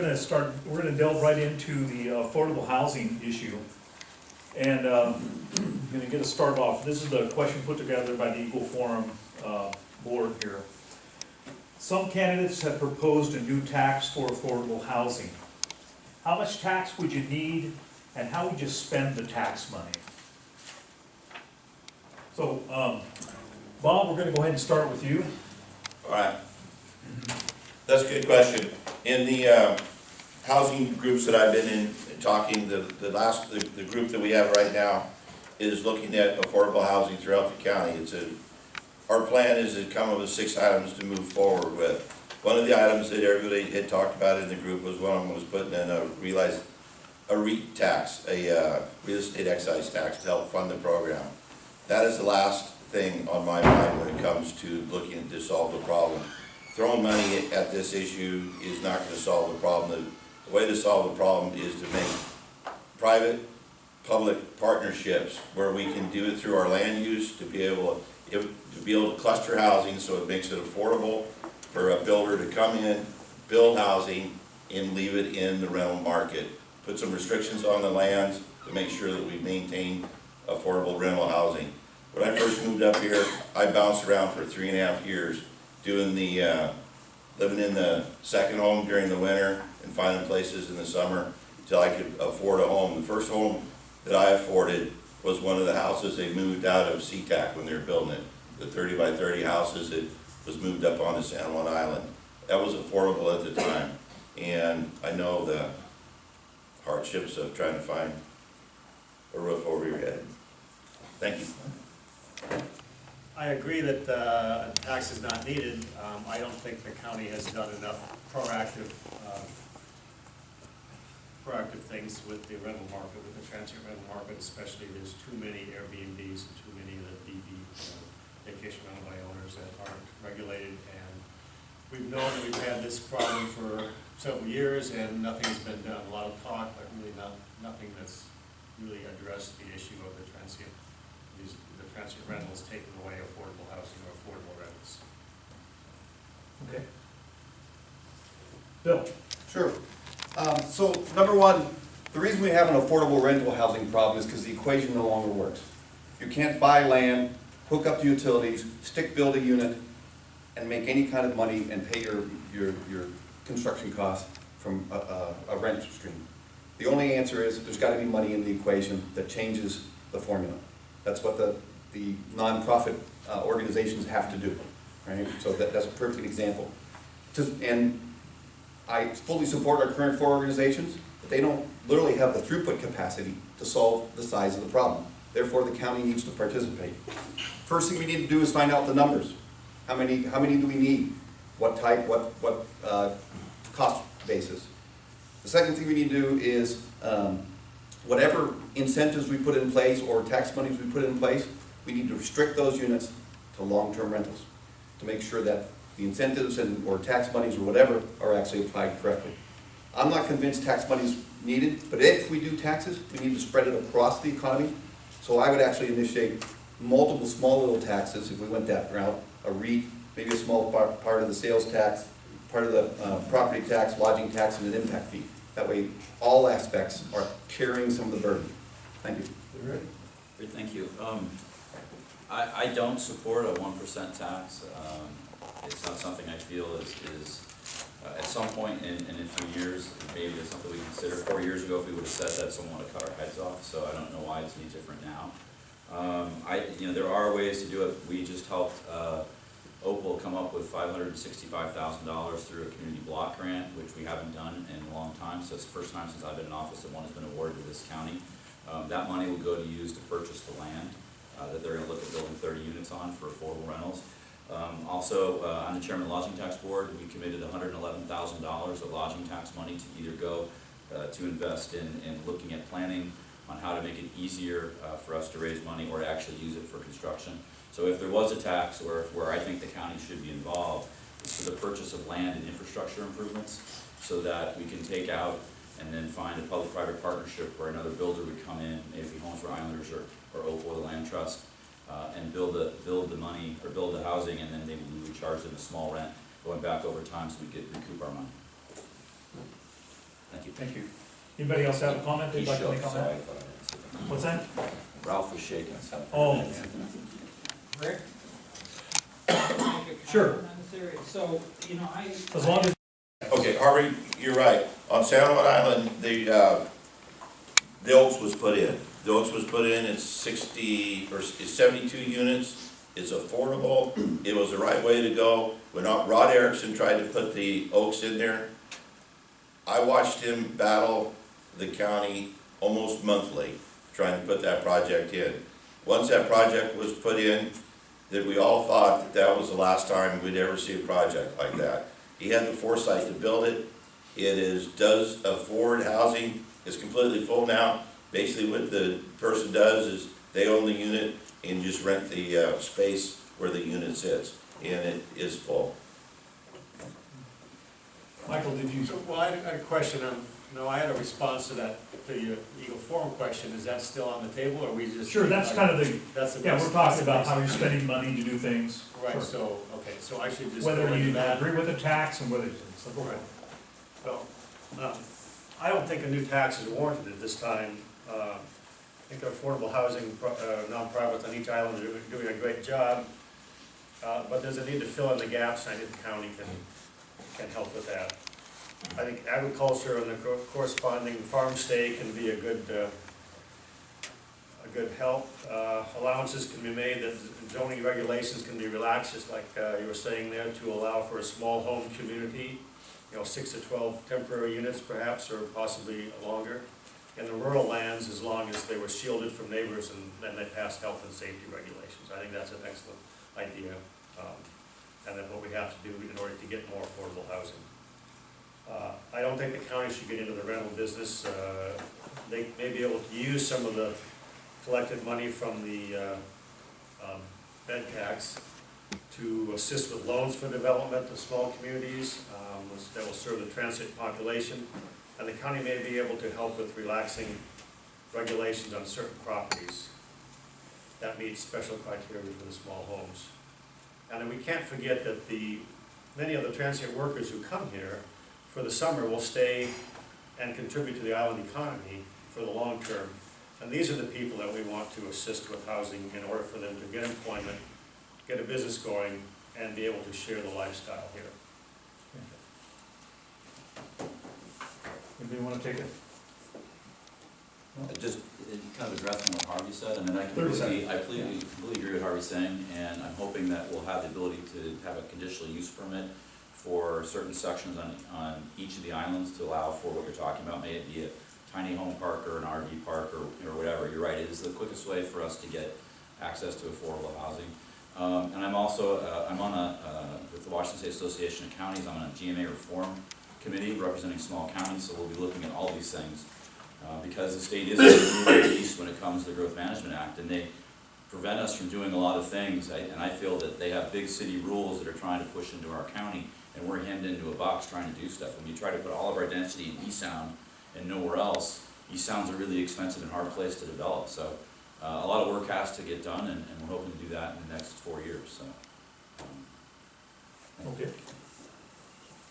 we're gonna delve right into the affordable housing issue. And, I'm gonna get us started off. This is the question put together by the Eagle Forum, board here. Some candidates have proposed a new tax for affordable housing. How much tax would you need, and how would you spend the tax money? So, Bob, we're gonna go ahead and start with you. All right. That's a good question. In the housing groups that I've been in, talking, the group that we have right now is looking at affordable housing throughout the county. Our plan is to come up with 6 items to move forward with. One of the items that everybody had talked about in the group was one of them was putting in a REIT tax, a real estate excise tax to help fund the program. That is the last thing on my mind when it comes to looking to solve the problem. Throwing money at this issue is not going to solve the problem. The way to solve the problem is to make private-public partnerships where we can do it through our land use to be able to cluster housing so it makes it affordable for a builder to come in, build housing, and leave it in the rental market. Put some restrictions on the lands to make sure that we maintain affordable rental housing. When I first moved up here, I bounced around for 3.5 years doing living in the second home during the winter and finding places in the summer until I could afford a home. The first home that I afforded was one of the houses they moved out of SeaTac when they were building it. The 30 by 30 houses that was moved up onto San Juan Island. That was affordable at the time. And I know the hardships of trying to find a roof over your head. Thank you. I agree that tax is not needed. I don't think the county has done enough proactive things with the rental market, with the transient rental market especially. There's too many Airbnbs and too many of the DB, vacation rental by owners that aren't regulated. And we've known that we've had this problem for several years and nothing's been done. A lot of talk, but really nothing that's really addressed the issue of the transient rentals taking away affordable housing or affordable rentals. Okay. Bill? Sure. So number one, the reason we have an affordable rental housing problem is because the equation no longer works. You can't buy land, hook up to utilities, stick build a unit, and make any kind of money and pay your construction costs from a rent stream. The only answer is there's got to be money in the equation that changes the formula. That's what the nonprofit organizations have to do, right? So that's a perfect example. And I fully support our current 4 organizations, but they don't literally have the throughput capacity to solve the size of the problem. Therefore, the county needs to participate. First thing we need to do is find out the numbers. How many do we need? What type, what cost basis? The second thing we need to do is whatever incentives we put in place or tax monies we put in place, we need to restrict those units to long-term rentals to make sure that the incentives or tax monies or whatever are actually applied correctly. I'm not convinced tax money is needed, but if we do taxes, we need to spread it across the economy. So I would actually initiate multiple small little taxes if we went that route, a REIT, maybe a small part of the sales tax, part of the property tax, lodging tax, and an impact fee. That way, all aspects are carrying some of the burden. Thank you. Great, thank you. I don't support a 1% tax. It's not something I feel is at some point in a few years, maybe it's something we consider. 4 years ago, if we would have said that, someone would have cut our heads off, so I don't know why it's any different now. There are ways to do it. We just helped Opal come up with $565,000 through a community block grant, which we haven't done in a long time, so it's the first time since I've been in office that one has been awarded to this county. That money will go to use to purchase the land that they're going to look at building 30 units on for affordable rentals. Also, on the Chairman of the Lodging Tax Board, we committed $111,000 of lodging tax money to either go to invest in looking at planning on how to make it easier for us to raise money or to actually use it for construction. So if there was a tax, or where I think the county should be involved, it's for the purchase of land and infrastructure improvements, so that we can take out and then find a public-private partnership where another builder would come in, maybe Homes for Islanders or Opal, the Land Trust, and build the money or build the housing, and then maybe we would charge them a small rent going back over time so we could recoup our money. Thank you. Anybody else have a comment they'd He like to shook, make on so I that? thought I'd answer that. What's that? Ralph was shaking, so. Oh, Rick? Sure. On this area. So, you know, as long as, Okay, Harvey, you're right. On San Juan Island, the Oaks was put in. The Oaks was put in, it's 60, or it's 72 units. It's affordable. It was the right way to go. When Rod Erickson tried to put the Oaks in there, I watched him battle the county almost monthly, trying to put that project in. Once that project was put in, that we all thought that that was the last time we'd ever see a project like that. He had the foresight to build it. It does afford housing. It's completely full now. Basically what the person does is they own the unit and just rent the space where the unit sits, and it is full. Michael, did you? So, well, I had a question, no, I had a response to that, to your Eagle Forum question, is that still on the table, or we just? Sure, that's kind of the, That's the. yeah, we're best- talking about how you're spending money to do things. Right, Sure. so, okay, so I should just. go Whether into you that. agree with the tax and whether, so go ahead. Well, I don't think a new tax is warranted at this time. I think the affordable housing nonprofits on each island are doing a great job, but there's a need to fill in the gaps, and I think the county can help with that. I think agriculture and the corresponding farm stay can be a good help. Allowances can be made, that zoning regulations can be relaxed, just like you were saying there, to allow for a small home community, 6 to 12 temporary units perhaps, or possibly longer. In the rural lands, as long as they were shielded from neighbors and then they passed health and safety regulations. I think that's an excellent idea, and that's what we have to do in order to get more affordable housing. I don't think the county should get into the rental business. They may be able to use some of the collected money from the bed tax to assist with loans for development of small communities that will serve the transit population. And the county may be able to help with relaxing regulations on certain properties that meet special criteria for the small homes. And then we can't forget that many of the transient workers who come here for the summer will stay and contribute to the island economy for the long term. And these are the people that we want to assist with housing in order for them to get employment, get a business going, and be able to share the lifestyle here. Anybody want to take it? Just kind of addressing what Harvey said, I mean, I 30 seconds. completely agree with Harvey saying, and I'm hoping that we'll have the ability to have a conditional use permit for certain sections on each of the islands to allow for what you're talking about, may it be a tiny home park or an RV park or whatever. You're right, it is the quickest way for us to get access to affordable housing. And I'm also, with the Washington State Association of Counties, I'm on a GMA reform committee representing small counties, so we'll be looking at all these things. Because the state is moving east when it comes to the Growth Management Act, and they prevent us from doing a lot of things, and I feel that they have big city rules that are trying to push into our county, and we're hemmed into a box trying to do stuff. When you try to put all of our density in East Sound and nowhere else, East Sound's a really expensive and hard place to develop, so a lot of work has to get done, and we're hoping to do that in the next 4 years, so. Okay.